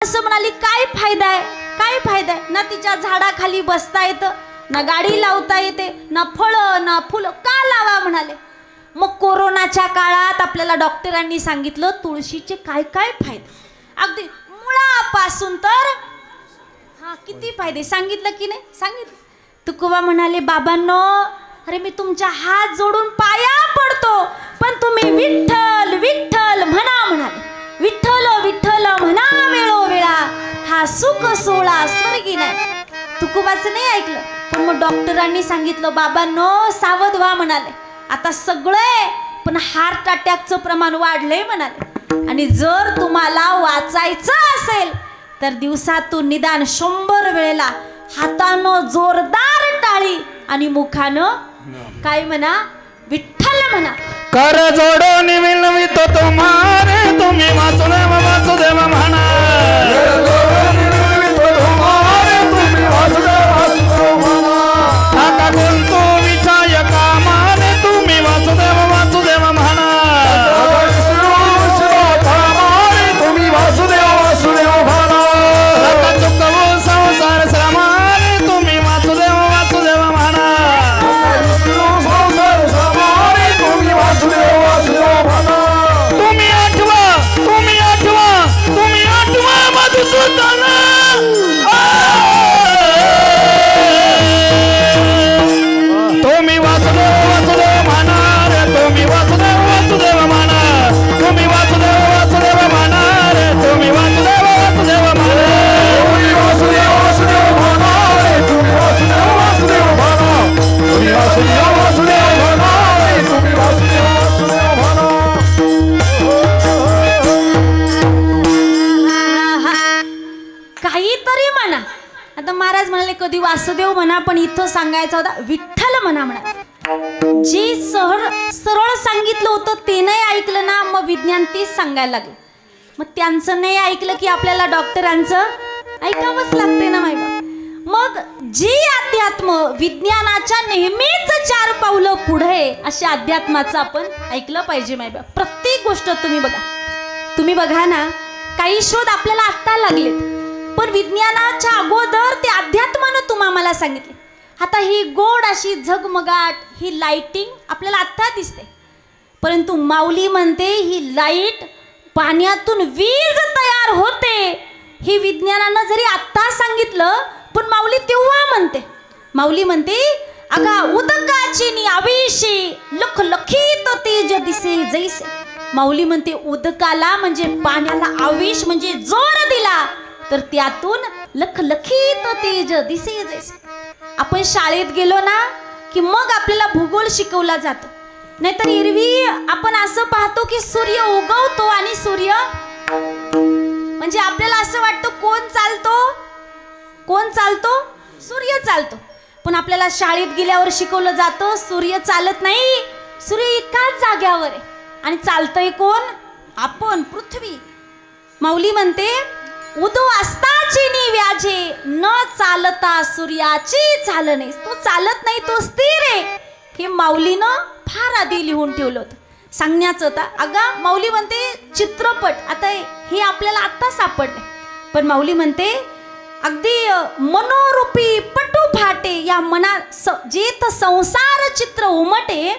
असं म्हणाली, काय फायदा आहे, काय फायदा आहे ना, तिच्या झाडाखाली बसता येतं ना, गाडी लावता येते ना, फळं ना फुलं, का लावा म्हणाले. मग कोरोनाच्या काळात आपल्याला डॉक्टरांनी सांगितलं तुळशीचे काय काय फायदे, अगदी मुळापासून तर किती फायदे सांगितलं की नाही सांगितलं. तुकोबा म्हणाले, बाबांनो अरे मी तुमच्या हात जोडून पाया पडतो, पण तुम्ही विठ्ठल विठ्ठल म्हणा म्हणाले. विठ्ठल विठ्ठल म्हणा वेळोवेळा, हा सुख सोळा स्वर्गी नाही. तुकोबाचं नाही ऐकलं, पण मग डॉक्टरांनी सांगितलं बाबांनो सावध व्हा म्हणाले, आता सगळे पण हार्ट अटॅकचं प्रमाण वाढलंय म्हणाले. आणि जर तुम्हाला वाचायचं असेल तर दिवसातून निदान 100 वेळेला हातानं जोरदार टाळी आणि मुखानं काय म्हणा, विठ्ठल म्हणा. कर जोडून विनवितो तुम्हारे, तुम्ही वासुदेव वासुदेव म्हणा. नाका गुंतू विचायका माने, तुम्ही वासुदेव वासुदेव म्हणा. तुम्ही वासुदेव वासुदेव म्हणा. नाका चुकवू संसार श्रमाने, तुम्ही वासुदेव वासुदेव म्हणा. तुम्ही आठवा, तुम्ही आठवा, तुम्ही आठवा मधुसूदन. तुम्ही वासुदेव वासुदेव म्हणा रे, तुम्ही वासुदेव वासुदेव म्हणा. तुम्ही वासुदेव वासुदेव म्हणा रे, तुम्ही वासुदेव वासुदेव म्हणा. तुम्ही वासुदेव वासुदेव म्हणा रे, तुम्ही वासुदेव वासुदेव म्हणा. तुम्ही वासुदेव वासुदेव म्हणा रे, तुम्ही वासुदेव वासुदेव म्हणा. काहीतरी म्हणा. आता महाराज म्हणाले कधी वासुदेव म्हणा, पण इथं सांगायचं होता विठ्ठल म्हणा म्हणा. जे सरळ सांगितलं होतं ते नाही ऐकलं ना, मग विज्ञान तेच सांगायला लागलं. मग त्यांचं नाही ऐकलं की आपल्याला डॉक्टरांचं ऐकावंच लागते ना माय बाप. मग जी अध्यात्म विज्ञानाच्या नेहमीच 4 पावलं पुढे, अशा अध्यात्माचं आपण ऐकलं पाहिजे माय बाप. प्रत्येक गोष्ट तुम्ही बघा ना, काही शोध आपल्याला आत्ता लागलेत, पण विज्ञानाच्या अगोदर ते अध्यात्मानं तुम्हाला सांगितले. आता ही गोड अशी झगमगाट, ही लाइटिंग आपल्याला आत्ता दिसते, परंतु माऊली म्हणते ही लाईट पाण्यातून वीज तयार होते. ही विज्ञानानं जरी आत्ता सांगितलं, पण माऊली तेव्हा म्हणते, माऊली म्हणते अगा उदकाची नि आवेशी लख लखीत तेज दिसे जैसे. माऊली म्हणते उदकाला म्हणजे पाण्याला आवेश म्हणजे जोर दिला, तर त्यातून लखलखीत तेज दिसे जैसे. आपण शाळेत गेलो ना की मग आपल्याला भूगोल शिकवला जातो, नाहीतर एरवी आपण असं पाहतो की सूर्य उगवतो आणि सूर्य म्हणजे आपल्याला असं वाटतं कोण चालतो, कोण चालतो, सूर्य चालतो. पण आपल्याला शाळेत गेल्यावर शिकवलं जातं सूर्य चालत नाही, सूर्य एकाच जाग्यावर आहे आणि चालतंय कोण, आपण, पृथ्वी. माऊली म्हणते उदो असताची नि व्याजे, न चालता सूर्याची चाल नाही. तो चालत नाही, तो स्थिर आहे. हे माऊलीनं फार आधी लिहून ठेवलं होतं. सांगण्याचं होता अगा माऊली म्हणते चित्रपट, आता हे आपल्याला आत्ता सापडले, पण माऊली म्हणते अगदी मनोरूपी पटू फाटे, या मनात जेथ संसार चित्र उमटे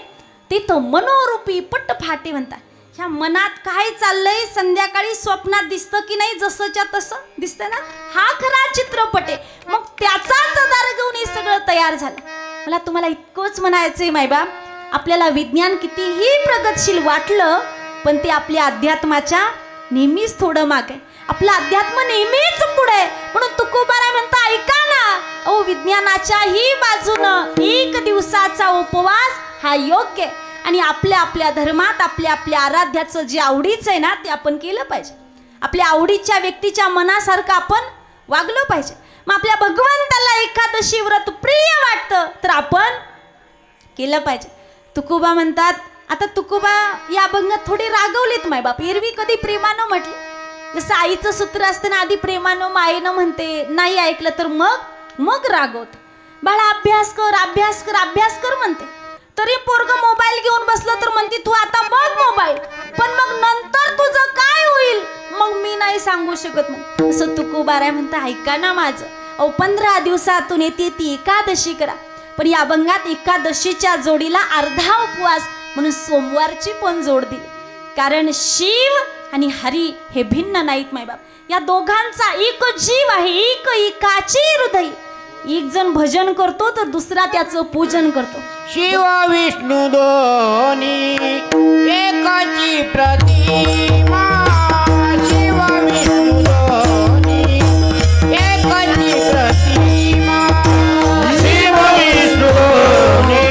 तिथं मनोरूपी पट फाटे म्हणतात. ह्या मनात काय चाललंय संध्याकाळी स्वप्नात दिसतं की नाही, जसंच्या तसं दिसतं ना, हा खरा चित्रपट आहे. मग त्याचाच आधार घेऊन हे सगळं तयार झालं. मला तुम्हाला इतकंच म्हणायचंय मायबाप, आपल्याला विज्ञान कितीही प्रगतशील वाटलं, पण ते आपल्या अध्यात्माच्या नेहमीच थोडं मागे. आपलं अध्यात्म नेहमीच पुढे. म्हणून तुकोबाराय म्हणता ऐका ना, अहो विज्ञानाच्याही बाजूनं 1 दिवसाचा उपवास हा योग्य आहे. आणि आपल्या आपल्या धर्मात आपल्या आपल्या आराध्याचं जे आवडीचं आहे ना, ते आपण केलं पाहिजे. आपल्या आवडीच्या व्यक्तीच्या मनासारखं आपण वागलं पाहिजे. मग आपल्या भगवंताला एकादशी व्रत प्रिय वाटतं तर आपण केलं पाहिजे. तुकोबा म्हणतात, आता तुकोबा या अभंगात थोडी रागवलीत मायबाप. एरवी कधी प्रेमानं म्हटलं, जसं आईचं सूत्र असतं ना, आधी प्रेमानं मायेनं म्हणते, नाही ऐकलं तर मग रागवत. बाळा अभ्यास कर अभ्यास कर अभ्यास कर म्हणते, तरी पोरग मोबाईल घेऊन बसलं तर म्हणते तू आता बघ मोबाईल, पण मग नंतर तुझं काय होईल मग मी नाही सांगू शकत म्हणे. असं तुकोबाराय म्हणता ऐका ना माझं, 15 दिवसातून येते ती एकादशी करा, पण या अभंगात एकादशीच्या जोडीला अर्धा उपवास म्हणून सोमवारची पण जोड दिली. कारण शिव आणि हरी हे भिन्न नाहीत मायबाप, या दोघांचा एक जीव आहे, एक एकाची हृदय. एक जण भजन करतो तर दुसरा त्याचं पूजन करतो. शिव विष्णू दोन्ही एकाची प्रतिमा, शिव विष्णू दोन्ही एकाची प्रतिमा, शिव विष्णू दोन्ही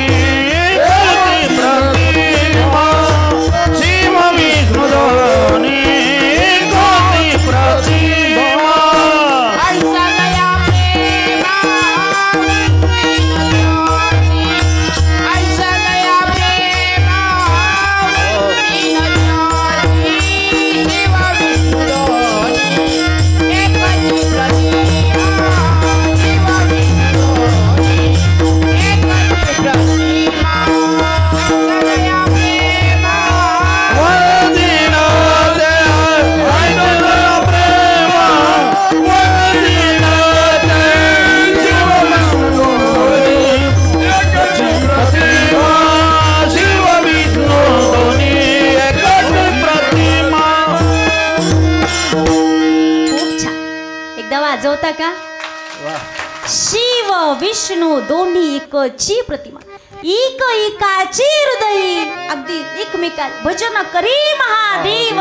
एकाची प्रतिमा, शिव विष्णू दोन्ही एकाची प्रतिमा. ऐसा गया प्रेमा, ऐसा गया प्रेमा, शिव विष्णू दोन्ही एकाची प्रतिमा, शिव विष्णू दोन्ही एकाची प्रतिमा, ऐसा गया प्रेमा. वंदिना ते ऐकलं प्रेम, वंदिना ते शिव विष्णू दोन्ही एकाची प्रतिमा, शिव विष्णू दोन्ही एकाची प्रतिमा. खूप छान, एकदा वाजवता का? शिव विष्णू दोन्ही एकची प्रतिमा, एक एकाची हृदय, अगदी एकमेकात भजन करी महादेव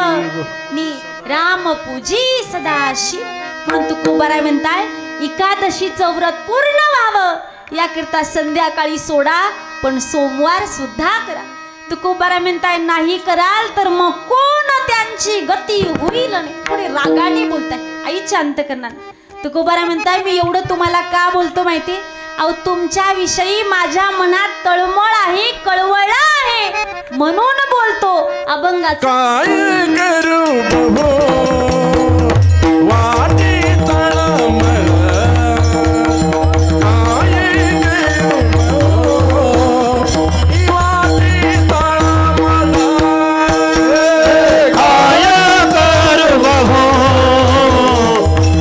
नी राम पूजी सदाशिव. म्हणून तुकोबाराय म्हणताय एकादशीचं व्रत पूर्ण व्हावं याकरता संध्याकाळी सोडा, पण सोमवार सुद्धा करा. तुकोबाराय म्हणताय नाही कराल तर मग कोण त्यांची गती होईल नाही. थोडे रागाने बोलताय आईच्या अंतकरणात. तुकोबाराय म्हणताय मी एवढं तुम्हाला का बोलतो माहिती? अहो तुमच्या विषयी माझ्या मनात तळमळ आहे, कळवळ आहे, म्हणून बोलतो. अभंगाचा काय करू बहो वाटे तळमळ, काय करू बहो वाटे तळमळ, काय करू बहो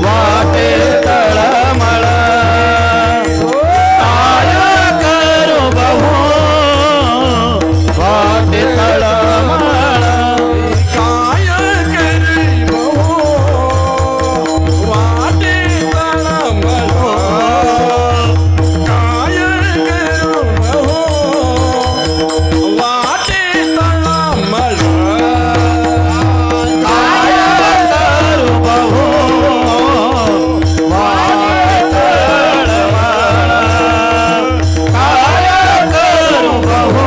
वाटे तळमळ, काय करू बहो वाटे तळमळ, काय करी बहो वाटे तळमळ, काय करू बहो वाटे तळमळ, काय करू बहो वाटे तळमळ, काय करू बहो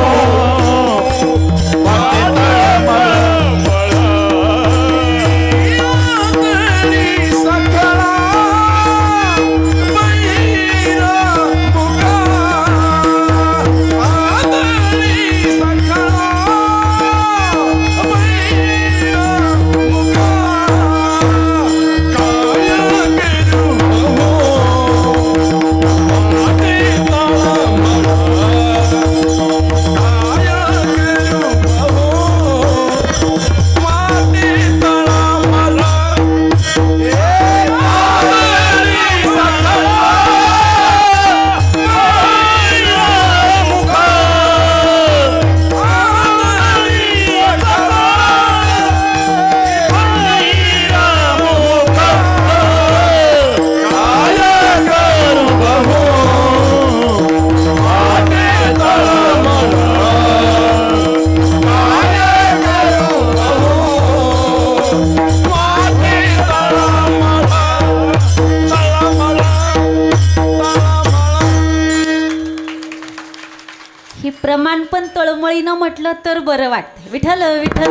हे प्रमाण पण तळमळीनं म्हटलं तर बरं वाटतं. विठ्ठल विठ्ठल.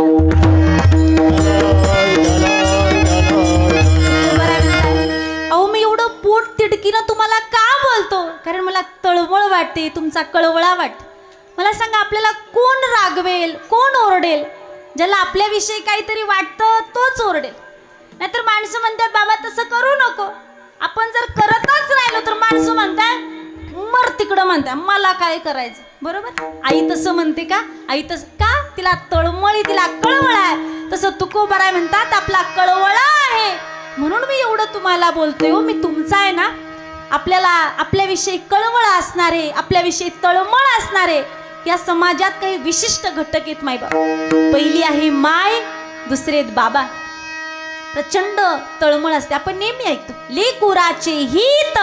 अहो मी एवढं पोट तिडकीनं तुम्हाला का बोलतो? कारण मला तळमळ वाटते, तुमचा कळवळा वाटतो. मला सांगा आपल्याला कोण रागवेल, कोण ओरडेल? ज्याला आपल्याविषयी काहीतरी वाटतं तोच ओरडेल. नाहीतर माणसं म्हणतात बाबा तसं करू नको. आपण जर करतच राहिलो तर माणसं म्हणतात मर तिकडं म्हणतात, मला काय करायचं. बरोबर? आई तसं म्हणते का? आई तसं का? तिला तळमळी, तिला कळवळ आहे. तसं तुकोबाराय म्हणतात आपला कळवळा आहे म्हणून मी एवढं तुम्हाला बोलतोय हो. मी तुमचा आहे ना, आपल्याला आपल्याविषयी कळवळ असणारे, आपल्याविषयी तळमळ असणारे या समाजात काही विशिष्ट घटक आहेत मायबाप. पहिली आहे माय, दुसरे आहेत बाबा. प्रचंड तळमळ असते, आपण नेहमी ऐकतो लेकुराचे हित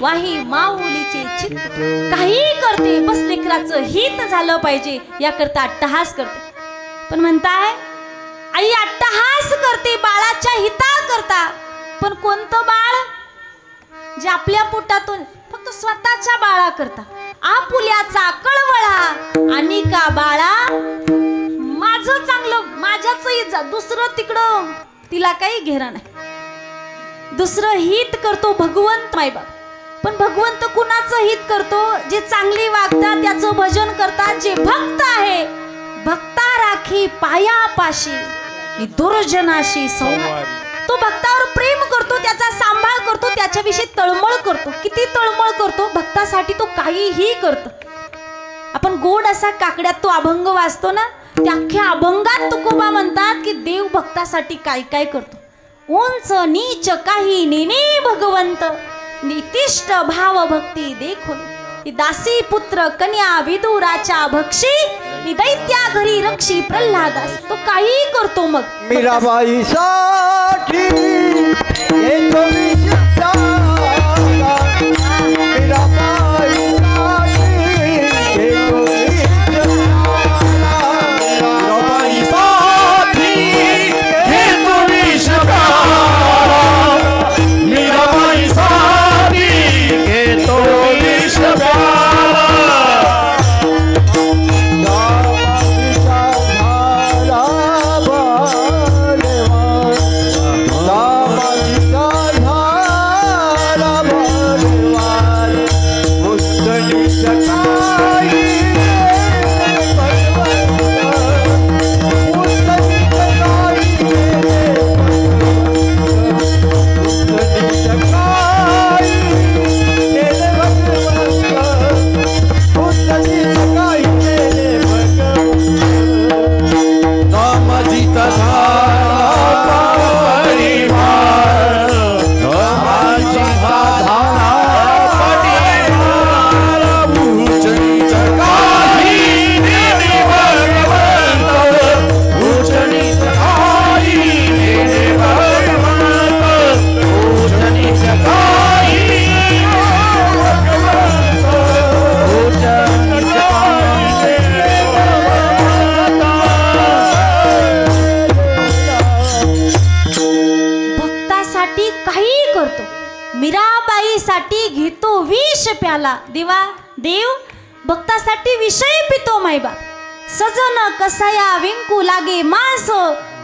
वाही माऊलीचे चित्त. काही करते बस लेकराचं हित झालं पाहिजे याकरता अट्टहास करते. पण म्हणताय आई अट्टहास करते बाळाच्या हिता करता, पण कोणतं बाळ? जे आपल्या पोटातून फक्त स्वतःच्या बाळा करता. आपुल्याचा कळवळा आणि का बाळा माझं चांगलं, माझ्याच इज्जत, दुसरं तिकडं तिला काही घेणं नाही. दुसरं हित करतो भगवंत मायबाप. पण भगवंत कुणाचं हित करतो? जे चांगली वागतात त्याचं भजन करतात, जे भक्त आहे भक्ता राखी पायापाशी दुर्जनाशी संवाद. तो भक्तावर प्रेम करतो, त्याचा सांभाळ करतो, त्याच्याविषयी तळमळ करतो. किती तळमळ करतो भक्तासाठी, तो काहीही करतो. आपण गोड असा काकड्यात तो अभंग वाचतो ना, त्या अख्ख्या अभंगात तुकोबा म्हणतात की देव भक्तासाठी काय काय करतो. उंच नीच काही नेने भगवंत नितिष्ठ भाव भक्ती देखून. दासी पुत्र कन्या विदुराच्या भक्षी दैत्या घरी रक्षी प्रल्हादास. तो काही करतो. मग मीराबाई साठी येतो विचारा, मीराबाई साठी येतो विचारा, मीराबाई साठी घेतो विषप्याला, मीराबाई साठी घेतो विषप्याला. मीराबाईसाठी घेतो विष प्याला. देवा देव भक्तासाठी विषय पितो मायबाप. सजन कसाया विंकू लागे मास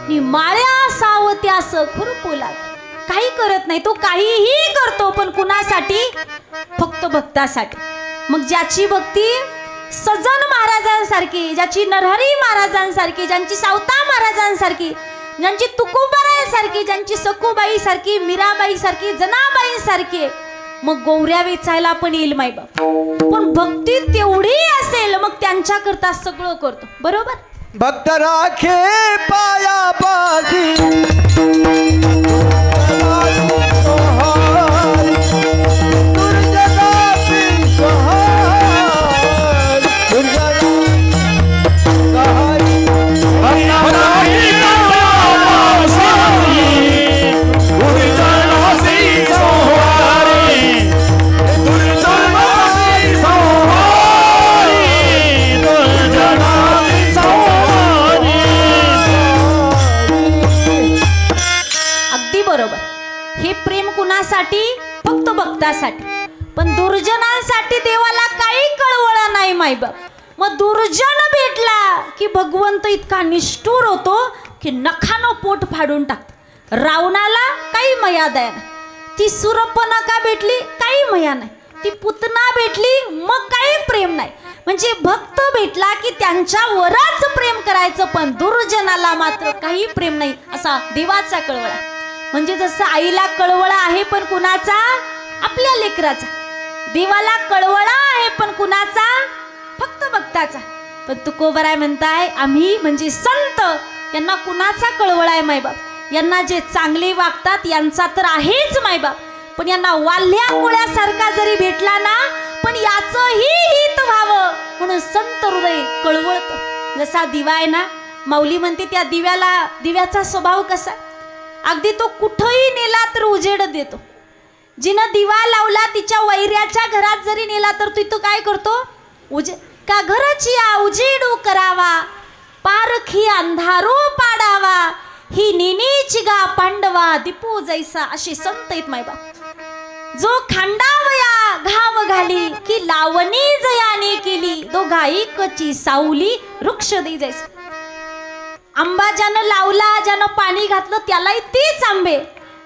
नि माळ्या सावत्यास खुरपू लागे. काही करत नाही, तो काहीही करतो पण कुणासाठी? फक्त भक्तासाठी. मग ज्याची भक्ती सजन महाराजांसारखी, ज्याची नरहरी महाराजांसारखी, ज्यांची सावता महाराजांसारखी, ज्यांची तुकोबाराय सारखी, ज्यांची सखूबाई सारखी, मीराबाई सारखी, जनाबाई सारखी, मग गौऱ्या वेचायला पण येईल मायबाप. पण भक्ती तेवढी असेल मग त्यांच्याकरता सगळं करतो. बरोबर. भक्त राखे पायापाशी कुणासाठी? फक्त भक्तासाठी. पण दुर्जनांसाठी देवाला काही कळवळा नाही मायबाप. मग दुर्जन भेटला की भगवंत इतका निष्ठुर होतो की नखानं पोट फाडून टाकतो. रावणाला काही मया दया नाही. ती सुरपणखा भेटली काही मया नाही. ती पुतना भेटली मग काही प्रेम नाही. म्हणजे भक्त भेटला की त्यांच्यावरच प्रेम करायचं, पण दुर्जनाला मात्र काही प्रेम नाही. असा देवाचा कळवळा. म्हणजे जसं आईला कळवळा आहे पण कुणाचा? आपल्या लेकराचा. देवाला कळवळा आहे पण कुणाचा? फक्त भक्ताचा. पण तुकोबाराय म्हणताय आम्ही म्हणजे संत यांना कुणाचा कळवळ आहे मायबाप? यांना जे चांगले वागतात यांचा तर आहेच मायबाप, पण यांना वाल्ह्या कोळ्यासारखा जरी भेटला ना, पण याचंही हित व्हावं म्हणून संत हृदय कळवळतं. जसा दिवा आहे ना, माऊली म्हणते त्या दिव्याचा स्वभाव कसा, अगदी तो कुठंही नेला तर उजेड देतो. जिनं दिवा लावला तिच्या वैऱ्याच्या घरात जरी नेला तर तिथं काय करतो, का घराची उजेडू करावा, पारखी अंधारो पाडावा, ही नेनीची गा पांडवा दीपो जैसा, अशी संत आहेत मायबाप. जो खांडावया घाव घाली की लावणी जयाने केली, दोघा एकची सावली वृक्ष दे जैसा. आंबा ज्यानं लावला, ज्यानं पाणी घातलं त्यालाही तेच आंबे,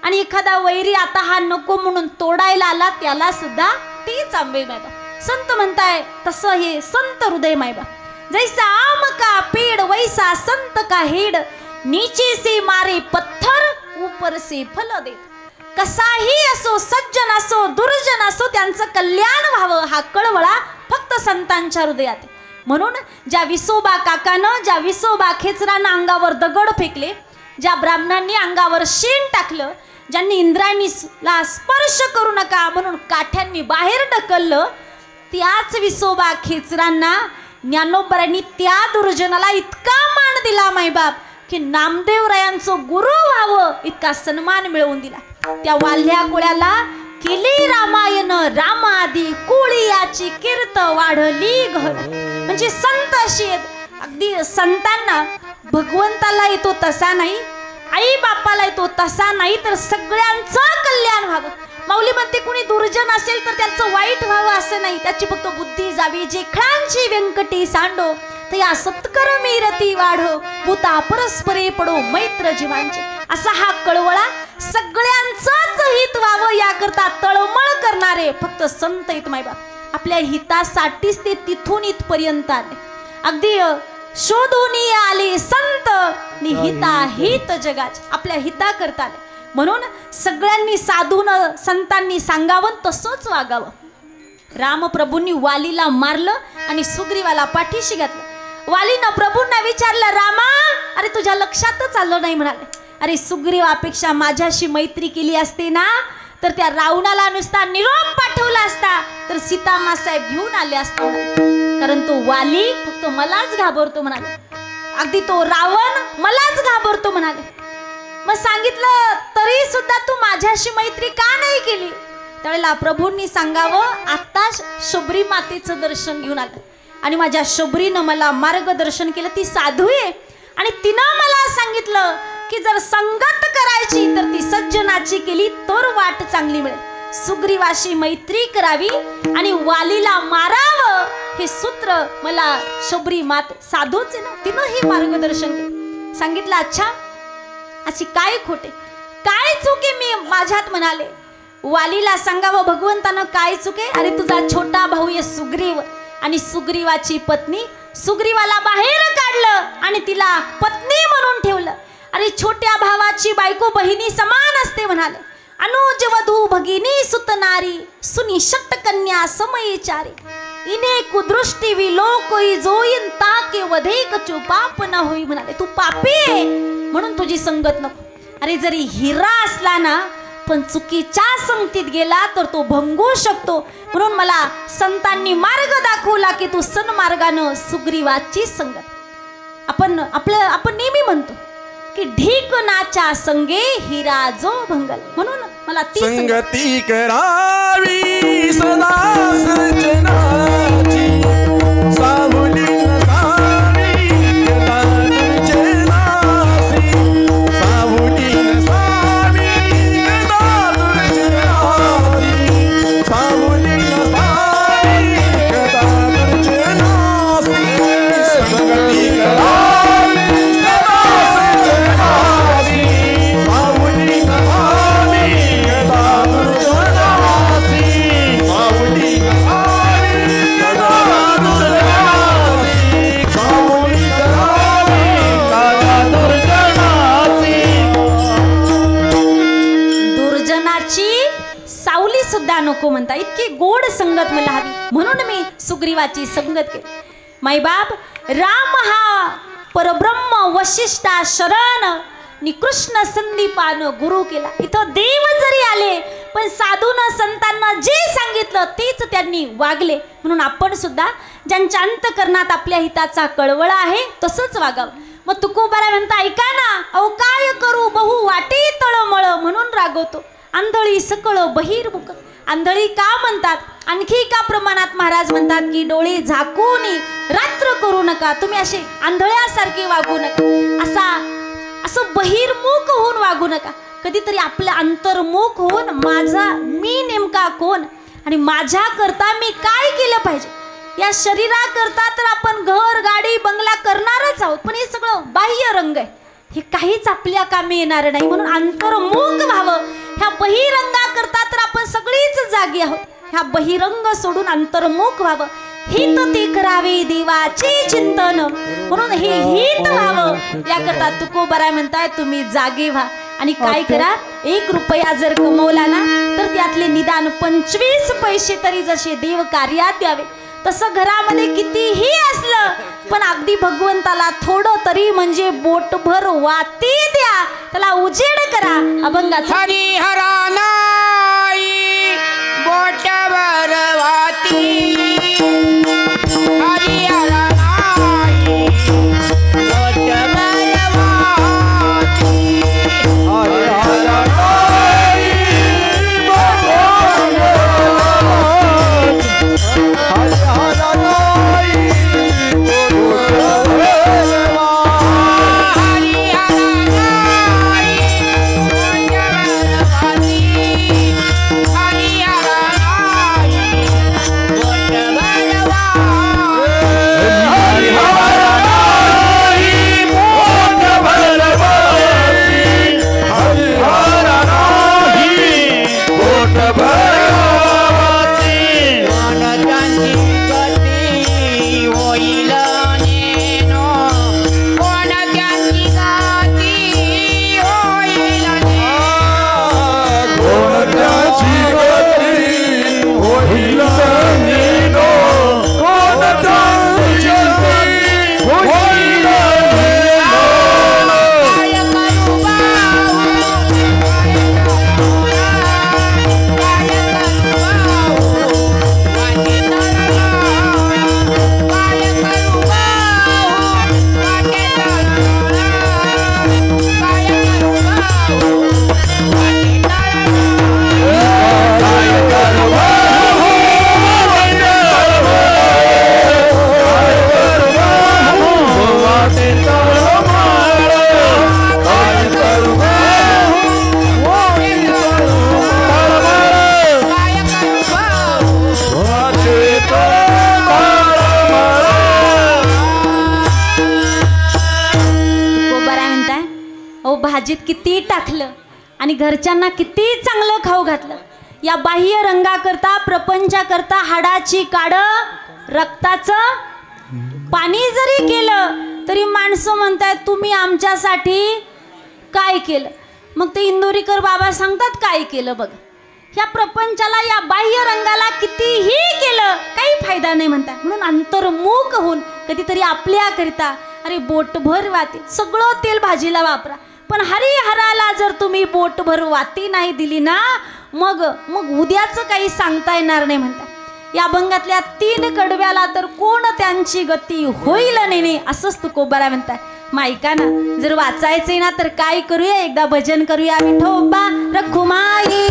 आणि एखादा वैरी आता हा नको म्हणून तोडायला आला त्याला सुद्धा तेच आंबे मायबाप. संत म्हणताय तसं हे संत हृदय मायबाप. जैसा आम का पेड़ वैसा संत का हेड, नीचे से मारे पत्थर ऊपर से फल दे. कसाही असो, सज्जन असो दुर्जन असो, त्यांचं कल्याण व्हावं हा कळवळा फक्त संतांच्या हृदयात. म्हणून ज्या विसोबा काकानं, ज्या विसोबा खेचरानं अंगावर दगड फेकले, ज्या ब्राह्मणांनी अंगावर शेण टाकलं, ज्यांनी इंद्रायणीला स्पर्श करू नका म्हणून काठ्यांनी बाहेर ढकललं, त्याच विसोबा खेचरांना ज्ञानोबरांनी त्या दुर्जनाला इतका मान दिला मायबाप की नामदेवरायांचं गुरु व्हावं इतका सन्मान मिळवून दिला. त्या वाल्ह्या कोळ्याला केली रामायण, रामादी कुळी याची कीर्त वाढली घर. म्हणजे संत अशी आहेत, अगदी संतांना भगवंताला येतो तसा नाही, आई बापाला येतो तसा नाही, तर सगळ्यांचं कल्याण व्हावं. माऊली म्हणते कुणी दुर्जन असेल तर त्याचं वाईट व्हावं असं नाही, त्याची फक्त बुद्धी जावी. जे खळांची व्यंकटी सांडो तर या सत्कर मीरती वाढो, भूता परस्परे पडो मैत्र जीवांचे. असा हा कळवळा सगळ्यांचंच हित व्हावं याकरता तळमळ करणारे फक्त संत आहेत मायबाप. आपल्या हितासाठीच ते तिथून इथपर्यंत आले. अगदी शोधून आले संत हिता हित जगाचे, आपल्या हिता करता आले. म्हणून सगळ्यांनी साधून संतांनी सांगावं तसंच वागावं. रामप्रभूंनी वालीला मारलं आणि सुग्रीवाला पाठीशी घातलं. वालीनं प्रभूंना विचारलं, रामा अरे तुझ्या लक्षातच आलं नाही म्हणाले. अरे सुग्रीवापेक्षा माझ्याशी मैत्री केली असते ना तर त्या रावणाला नुसता निरोप पाठवला असता तर सीतामासाहेब घेऊन आले असते. कारण तो वाली फक्त मलाच घाबरतो म्हणाले, अगदी तो रावण मलाच घाबरतो म्हणाले. मग सांगितलं तरी सुद्धा तू माझ्याशी मैत्री का नाही केली? त्यावेळेला प्रभूंनी सांगावं, आता शबरी मातेचं दर्शन घेऊन आलं आणि माझ्या शबरीनं मला मार्गदर्शन केलं. ती साधू आहे आणि तिनं मला सांगितलं की जर संगत करायची तर ती सज्जनाची केली तर वाट चांगली मिळेल. सुग्रीवाशी मैत्री करावी आणि वालीला मारावं हे सूत्र मला शबरी मात साधूच आहे ना, तिनं हे मार्गदर्शन केलं. सांगितलं अच्छा अशी काय खोटे काय चुके मी माझ्यात म्हणाले. वालीला सांगावं भगवंतानं काय चुके? अरे तुझा छोटा भाऊ आहे सुग्रीव आणि सुग्रीवाची पत्नी, सुग्रीवाला बाहेर काढलं आणि तिला पत्नी म्हणून ठेवलं. अरे छोट्या भावाची बायको बहिणी समान असते म्हणाले. अनुज वधू भगिनी सुतनारी, सुनी षट कन्या समयचारी, इने कुदृष्टी विलोकोई जोईन ताके वधेक चु पाप न होई म्हणाले. तू पापी आहे म्हणून तुझी संगत नको. अरे जरी हिरा असला ना पण चुकीच्या संगतीत गेला तर तो भंगू शकतो. म्हणून मला संतांनी मार्ग दाखवला की तू सन्मार्गानं सुग्रीवाची संगत. आपण नेहमी म्हणतो की ढिकनाच्या संगे हिरा जो भंगल, म्हणून मला ती संगती करावी सदा सजनाची, सावली नसावी गदा तुझे नासी, सावली नसावी गदा तुझे नासी, सावली नसावी गदा तुझे नासी. संगती करावी सदा सजनाची, सावली नसावी गदा तुझे नासी, सावली नसावी गदा तुझे नासी, सावली नसावी गदा तुझे नासी. दुर्जनाची सावली सुद्धा नको म्हणता, इतकी गोड संगत मला हवी म्हणून मी सुग्रीवाची संगत केली. मायबाप राम हा परब्रह्म वशिष्ठा शरण निकृष्ण संदीपान गुरु केला. इथं देव जरी आले पण साधून संतांना जे सांगितलं तेच त्यांनी वागले. म्हणून आपण सुद्धा ज्यांच्या अंतकरणात आपल्या हिताचा कळवळा आहे तसंच वागावं. मग तुकोबारा म्हणता ऐका ना, अहो काय करू बहु वाटे तळमळ म्हणून रागवतो. आंधळी सकळ बहिर्मुख. आंधळी का म्हणतात? आणखी का प्रमाणात महाराज म्हणतात की डोळे झाकून रात्र करू नका, तुम्ही असे आंधळ्यासारखे वागू नका, असं बहिर्मुख होऊन वागू नका. कधीतरी आपलं अंतर्मुख होऊन माझा मी नेमका कोण आणि माझ्या करता मी काय केलं पाहिजे. या शरीराकरता तर आपण घर गाडी बंगला करणारच आहोत, पण हे सगळं बाह्य रंग आहे, हे काहीच आपल्या कामी येणार नाही. म्हणून अंतर्मुख व्हावं. ह्या बहिरंगाकरता तर आपण सगळीच जागी आहोत. ह्या बहिरंग सोडून अंतर्मुख व्हावं. हित ते करावे देवाचे चिंतन. म्हणून हे हित व्हावं याकरता तुकोबाराय म्हणताय तुम्ही जागे व्हा आणि काय करा. 1 रुपया जर कमवला ना तर त्यातले निदान 25 पैसे तरी जसे देव कार्यात द्यावे. तसं घरामध्ये कितीही असलं पण अगदी भगवंताला थोडं तरी म्हणजे बोटभर वाती द्या, त्याला उजेड करा. अभंगाचा हरिहरा नाही बोटभर वाती. हरिहरा नाही बोटभर वाती. हरिहरा नाही बोटभर वाती. हरिहरा नाही बोटभर वाती. भाजीत किती टाकलं आणि घरच्यांना किती चांगलं खाऊ घातलं. या बाह्य रंगाकरता प्रपंचाकरता हाडाची काड रक्ताचं पाणी जरी केलं तरी माणसं म्हणतात तुम्ही आमच्यासाठी काय केलं. मग ते इंदोरीकर बाबा सांगतात काय केलं बघ. ह्या प्रपंचाला या बाह्य रंगाला कितीही केलं काही फायदा नाही म्हणतात. म्हणून अंतर्मुख होऊन कधीतरी आपल्याकरिता अरे बोटभर वाती सगळं तेल भाजीला वापरा, पण हरिहराला जर तुम्ही बोटभर वाती नाही दिली ना मग उद्याचं काही सांगता येणार नाही म्हणतात. या अभंगातल्या 3 कडव्याला तर कोण त्यांची गती होईल नाही असंच तुकोबारा म्हणतात. मायकाना जर वाचायचंय ना तर काय करूया, एकदा भजन करूया. विठोबा रखुमाई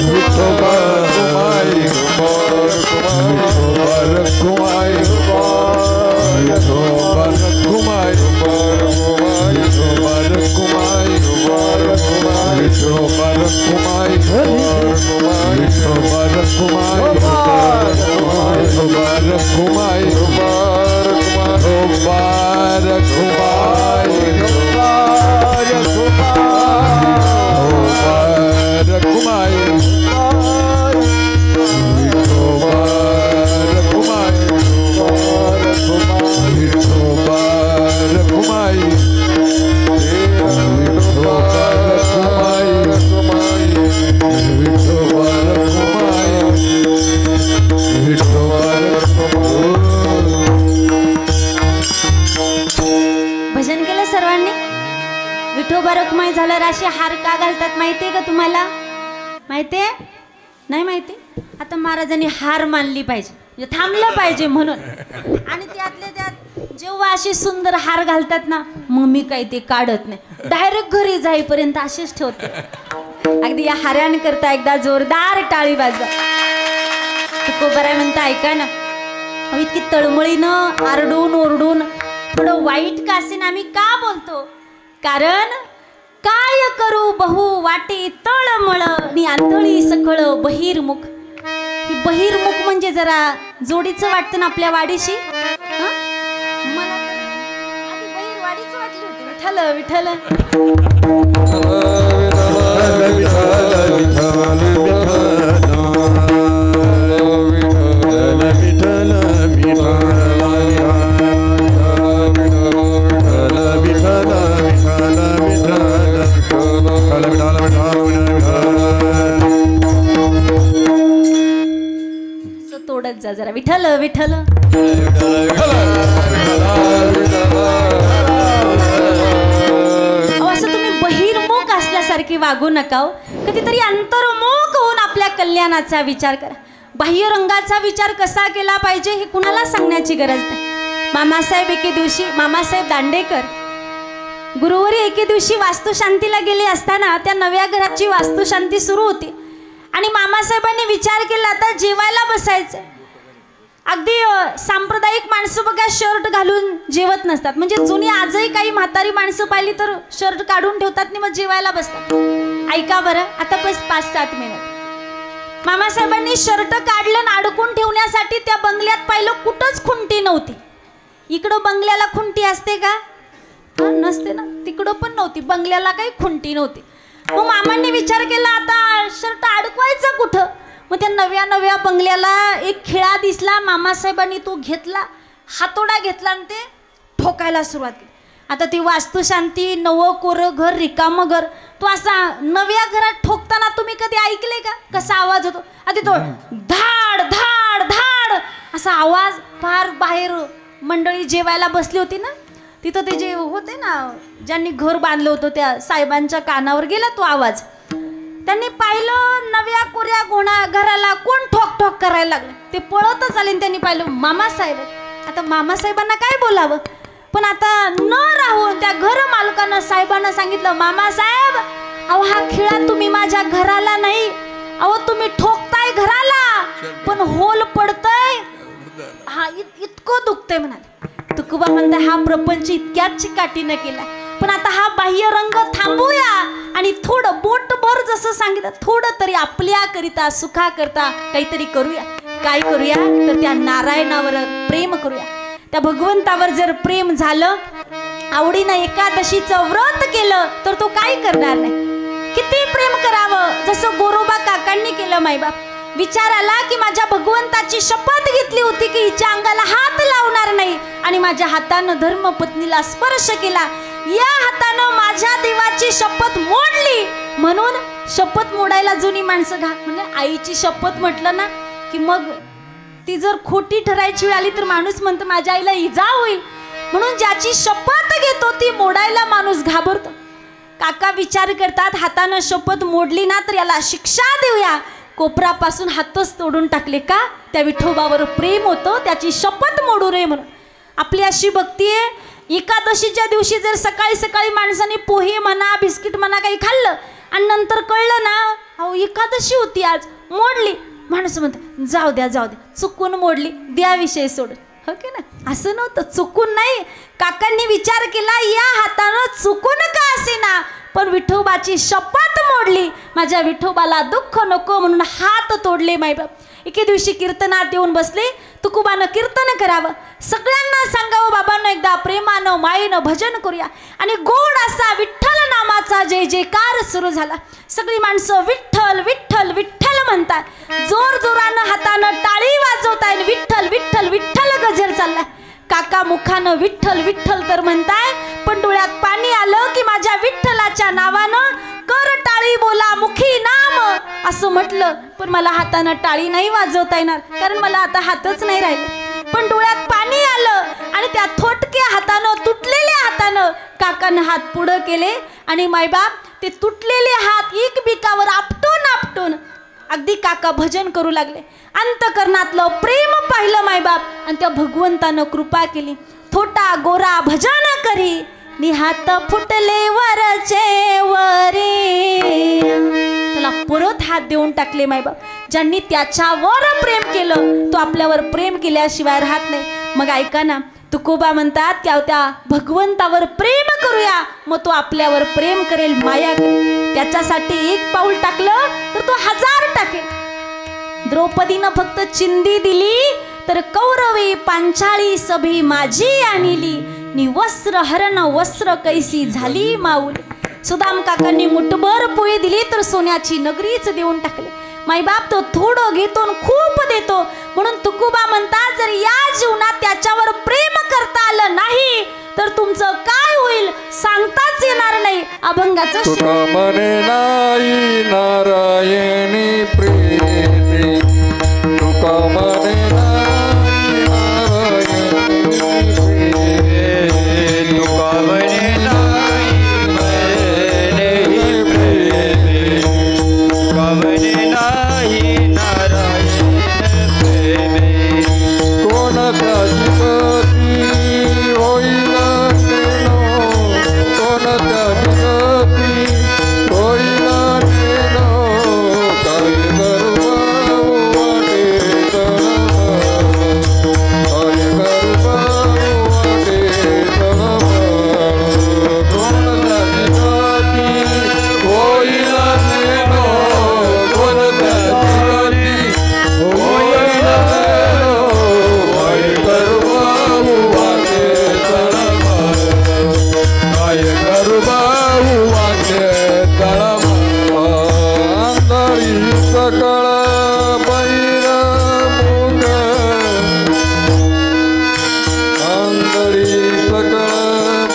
Vitor भजन केलं सर्वांनी. विठोबा रखुमाई झालं राशी हार का घालतात माहितीये का तुम्हाला? माहितीये? नाही माहिती? आता महाराजांनी हार मानली पाहिजे, म्हणजे थांबलं पाहिजे म्हणून. आणि त्यातल्या त्यात जेव्हा अशी सुंदर हार घालतात ना, मग मी काही ते काढत नाही, डायरेक्ट घरी जाईपर्यंत असेच ठेवते. अगदी या हार्यांकरता एकदा जोरदार टाळी वाजवा. तुकोबाराय म्हणता ऐका ना, इतकी तळमळीनं आरडून ओरडून थोडं वाईट का असेना आम्ही का बोलतो? कारण काय करू बहु वाटे तळमळ नि आंधळी सकळ बहिर्मुख. ही बहिर्मुख म्हणजे जरा जोडीचं वाटतं ना आपल्या वाडीशी. मला आधी बहिरवाडीच वाटली होती. विठ्ठल विठ्ठल तोडत जा जरा. विठ्ठल विठ्ठल असं तुम्ही बहिर्मुख असल्यासारखे वागू नका हो. कधीतरी अंतर्मुख होऊन आपल्या कल्याणाचा विचार करा. बाह्य रंगाचा विचार कसा केला पाहिजे हे कुणाला सांगण्याची गरज नाही. मामासाहेब एके दिवशी, मामासाहेब दांडेकर गुरुवारी एके दिवशी वास्तुशांतीला गेले असताना त्या नव्या घराची वास्तुशांती सुरू होती. आणि मामासाहेबांनी विचार केला आता जेवायला बसायचं. अगदी सांप्रदायिक माणसं बघा शर्ट घालून जेवत नसतात. म्हणजे जुनी आजही काही म्हातारी माणसं पाहिली तर शर्ट काढून ठेवतात आणि मग जेवायला बसतात. ऐका बरं, आता बस 5-7 मिनिट. मामासाहेबांनी शर्ट काढलं आणि अडकून ठेवण्यासाठी त्या बंगल्यात पाहिलं, कुठंच खुंटी नव्हती. इकडं बंगल्याला खुंटी असते का? नसते ना. तिकडं पण नव्हती, बंगल्याला काही खुंटी नव्हती. मग मामांनी विचार केला आता शर्ट अडकवायचा कुठं? मग त्या नव्या बंगल्याला एक खिळा दिसला. मामासाहेबांनी तो घेतला, हातोडा घेतला आणि ते ठोकायला सुरुवात केली. आता ती वास्तुशांती, नवं कोरं घर, रिकामं घर, तो असा नव्या घरात ठोकताना तुम्ही कधी ऐकले का कसा आवाज होतो? आधी तो धाड धाड धाड असा आवाज. फार बाहेर मंडळी जेवायला बसली होती ना, तिथं ते जे होते ना ज्यांनी घर बांधलं होतं त्या साहेबांच्या कानावर गेला तो आवाज. त्यांनी पाहिलं नव्या कोऱ्या घराला कोण ठोक ठोक करायला लागलं. ते पळतच आले आणि त्यांनी पाहिलं मामासाहेब. आता मामासाहेबांना काय बोलावं, पण आता न राहून त्या घर मालकानं साहेबांना सांगितलं, मामासाहेब अहो हा खिळा तुम्ही माझ्या घराला नाही, अहो तुम्ही ठोकताय घराला पण होल पडतय, हा इतकं दुखतंय म्हणाले. तुकोबा म्हणताय हा प्रपंच इतक्याच चिकाटीनं केला, पण आता हा बाह्य रंग थांबूया आणि थोडं बोटभर जसं सांगितलं थोडं तरी आपल्या करिता सुखाकरता काहीतरी करूया. काय करूया तर त्या नारायणावर प्रेम करूया. त्या भगवंतावर जर प्रेम झालं, आवडीनं एकादशीचं व्रत केलं तर तो काय करणार नाही. किती प्रेम करावं, जसं गोरोबा काकांनी केलं. माईबाप विचार आला की माझ्या भगवंताची शपथ घेतली होती की हिच्या अंगाला हात लावणार नाही आणि माझ्या हातानं धर्मपत्नीला स्पर्श केला. या हातानं माझ्या देवाची शपथ मोडली. म्हणून शपथ मोडायला जुनी माणसं म्हणजे आईची शपथ म्हटलं ना की मग ती जर खोटी ठरायची वेळ आली तर माणूस म्हणतो माझ्या आईला इजा होईल. म्हणून ज्याची शपथ घेतो ती मोडायला माणूस घाबरतो. काका विचार करतात हातानं शपथ मोडली ना तर याला शिक्षा देऊया. कोपरापासून हातच तोडून टाकले का? त्या विठोबावर प्रेम होतं, त्याची शपथ मोडू नये म्हणून. आपली अशी भक्ती आहे, एकादशीच्या दिवशी जर सकाळी सकाळी माणसाने पोहे म्हणा बिस्किट म्हणा काही खाल्लं आणि नंतर कळलं ना अहो एकादशी होती आज मोडली, माणूस म्हणतो जाऊ द्या चुकून मोडली, द्या विषय सोड. हो की ना? असं नव्हतं, चुकून नाही. काकांनी विचार केला या हातानं चुकून का असेना पण विठोबाची शपथ मोडली, माझ्या विठोबाला दुःख नको म्हणून हात तोडले मायबाप. एके दिवशी कीर्तनात येऊन बसले. तुकोबानं कीर्तन करावं, सगळ्यांना सांगावं बाबांना एकदा प्रेमानं मायेनं भजन करूया. आणि गोड असा विठ्ठल नामाचा जय जयकार सुरू झाला. सगळी माणसं विठ्ठल विठ्ठल विठ्ठल म्हणतात. जोर जोरानं हातानं टाळी वाजवताय, विठ्ठल विठ्ठल विठ्ठल गजर चाललाय. काका मुखानं विठ्ठल विठ्ठल तर म्हणताय, पण डोळ्यात पाणी आलं की माझ्या विठ्ठलाच्या नावानं कर टाळी बोला मुखी नाम असं म्हटलं. पण मला हातानं टाळी नाही वाजवता येणार, कारण मला आता हातच नाही राहिले. पण डोळ्यात पाणी आलं आणि त्या थोटक्या हातानं, तुटलेल्या हातानं काकानं हात पुढं केले आणि मायबाप ते तुटलेले हात एकमेकावर आपटून आपटून अगदी काका भजन करू लागले. अंतकरणातलं प्रेम पाहिलं मायबाप आणि त्या भगवंतानं कृपा केली. थोटा गोरा भजन करी निहात फुटले वरचे वरे. त्याला परत हात देऊन टाकले मायबाप. ज्यांनी त्याच्यावर प्रेम केलं तो आपल्यावर प्रेम केल्याशिवाय राहत नाही. मग ऐका ना, तुकोबा म्हणतात त्या भगवंतावर प्रेम करूया, मग तो आपल्यावर प्रेम करेल, माया करेल. त्याच्यासाठी एक पाऊल टाकलं तर तो 1000 टाकेल. द्रौपदीनं फक्त चिंदी दिली तर कौरवी पांचाळी सभी माझी आणली, नि वस्त्र हरण वस्त्र कैसी झाली माऊली. सुदाम काकांनी मुठभर पोळी दिली तर सोन्याची नगरीच देऊन टाकले. मायबाप तो थोडं घेतो खूप देतो. म्हणून तुकोबा म्हणतात जर या जीवनात त्याच्यावर प्रेम करता आलं नाही तर तुमचं काय होईल सांगताच येणार नाही. अभंगाचं तुका मने नाही नारायणी प्रीती, तुका मने नाही नारायणी प्रीती, तुका मने नाही नारायणी प्रीती, तुका मने नाही नारायणी प्रेमी. कोणत्या जगती होईना नेनो, कोणत्या जगती होईना नेनो, काय गरबा वाटे तळमळ, काय गरबा वाटे तळमळ. कोणत्या जगती होईना नेनो, कोणत्या जगती होईना नेनो, काय गरबा वाटे तळमळ, काय गरबा वाटे तळमळ. आंधळी सकळ बैर मुग, आंधळी सकळ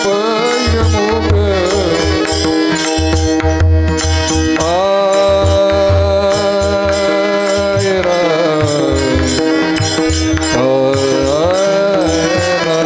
बैर मुग. आय रा, आय रा.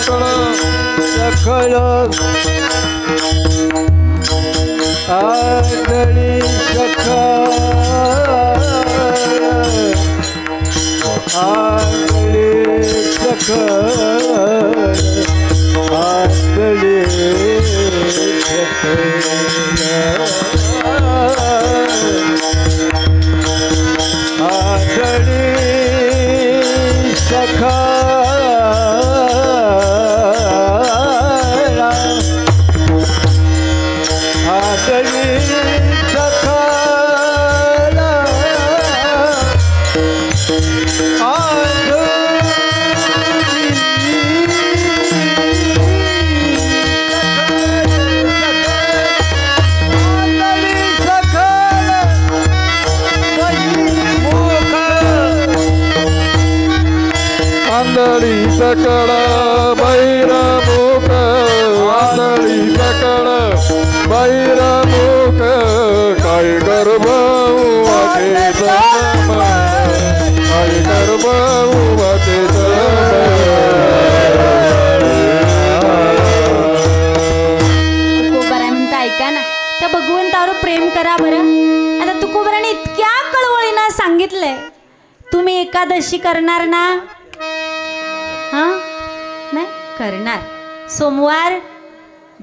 सकळ सकळ आंधळी सकळ आंधळी सकळ आंधळी आंधळी सकळ आंधळी आंधळी सकळ बैरमुख आंधळी सकळ बैरमुख काय गर्भ वाटे काय गर्भ वाटे तुकोबारा म्हणता ऐका ना, त्या भगवंतावर प्रेम करा बरं. आता तुकोबाराने इतक्या कळवळीनं सांगितलंय, तुम्ही एकादशी करणार ना? हा नाही करणार. सोमवार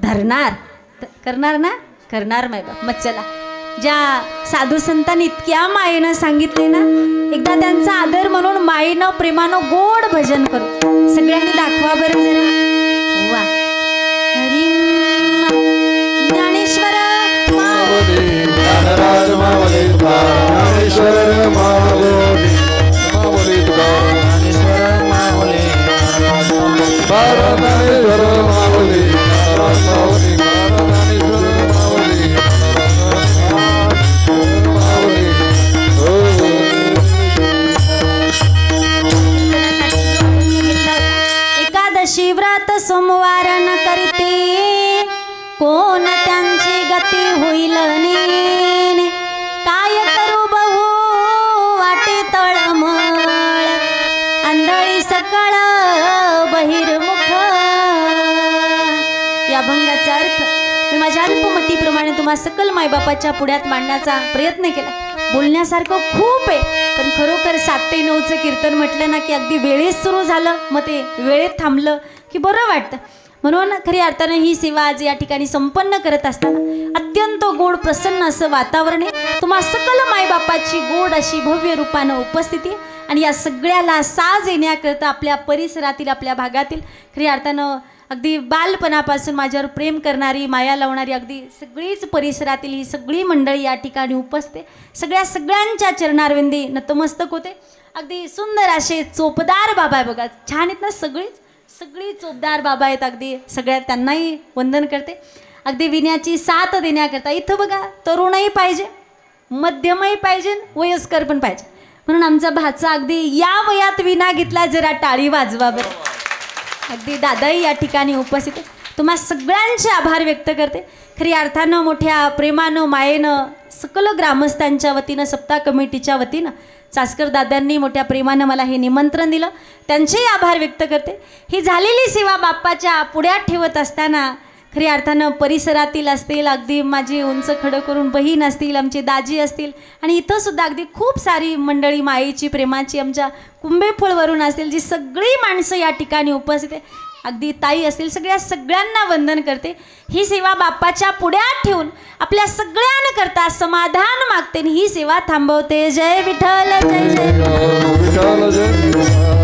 धरणार करणार ना? करणार माय बाप. मग चला, ज्या साधू संतांनी इतक्या मायेनं सांगितले ना, एकदा त्यांचा आदर म्हणून मायेनं प्रेमानं गोड भजन करू. सगळ्यांनी दाखवा बरं जरा. वा हरी ज्ञानेश्वर माऊली ज्ञानराज माऊली ज्ञानेश्वर माऊली माऊली ज्ञानेश्वर माऊली ज्ञानेश्वर माऊली माऊली ज्ञानेश्वर माऊली माऊली एकादशी व्रत सोमवार न करते, कोण त्यांची गती होईल नेने. काय करू बहु वाटे तळमळ, आंधळी सकळ बहिर्मुख. या अभंगाचा अर्थ मी माझ्या अल्पमतीप्रमाणे तुम्हा सकल मायबापाच्या पुढ्यात मांडण्याचा प्रयत्न केला. बोलण्यासारखं खूप आहे, पण खरोखर 7 ते 9चं कीर्तन म्हटलं ना की अगदी वेळेत सुरू झालं, मग ते वेळेत थांबलं की बरं वाटतं. म्हणून खरी अर्थानं ही सेवा आज या ठिकाणी संपन्न करत असताना अत्यंत गोड प्रसन्न असं वातावरण आहे. तुम्हा सकल मायबापाची गोड अशी भव्य रूपानं उपस्थिती आणि या सगळ्याला साज येण्याकरता आपल्या परिसरातील आपल्या भागातील खरी अर्थानं अगदी बालपणापासून माझ्यावर प्रेम करणारी माया लावणारी अगदी सगळीच परिसरातील ही सगळी मंडळी या ठिकाणी उपस्थित. सगळ्यांच्या चरणारविंदी नतमस्तक होते. अगदी सुंदर असे चोपदार बाबा आहे बघा, छान आहेत ना, सगळी चोपदार बाबा आहेत. अगदी सगळ्या त्यांनाही वंदन करते. अगदी विण्याची साथ देण्याकरता इथं बघा तरुणही पाहिजे, मध्यमही पाहिजे, वयस्कर पण पाहिजे. म्हणून आमचा भाचा अगदी या वयात विणा घेतला, जरा टाळी वाजवा बरं. अगदी दादाही या ठिकाणी उपस्थित आहे. तुम्हा सगळ्यांचे आभार व्यक्त करते. खरी अर्थानं मोठ्या प्रेमानं मायेनं सकल ग्रामस्थांच्या वतीनं सप्ताह कमिटीच्या वतीनं चासकर दादांनी मोठ्या प्रेमानं मला हे निमंत्रण दिलं, त्यांचेही आभार व्यक्त करते. ही झालेली सेवा बाप्पाच्या पुढ्यात ठेवत असताना खरी अर्थानं परिसरातील असतील, अगदी माझी उंच खडं करून बहीण असतील, आमचे दाजी असतील आणि इथंसुद्धा अगदी खूप सारी मंडळी मायेची प्रेमाची आमच्या कुंभेफळवरून असतील, जी सगळी माणसं या ठिकाणी उपस्थित आहे, अगदी ताई असतील, सगळ्यांना वंदन करते. ही सेवा बाप्पाच्या पुढ्यात ठेवून आपल्या सगळ्यांकरता समाधान मागते आणि ही सेवा थांबवते. जय विठ्ठल, जय जय विठ्ठल जय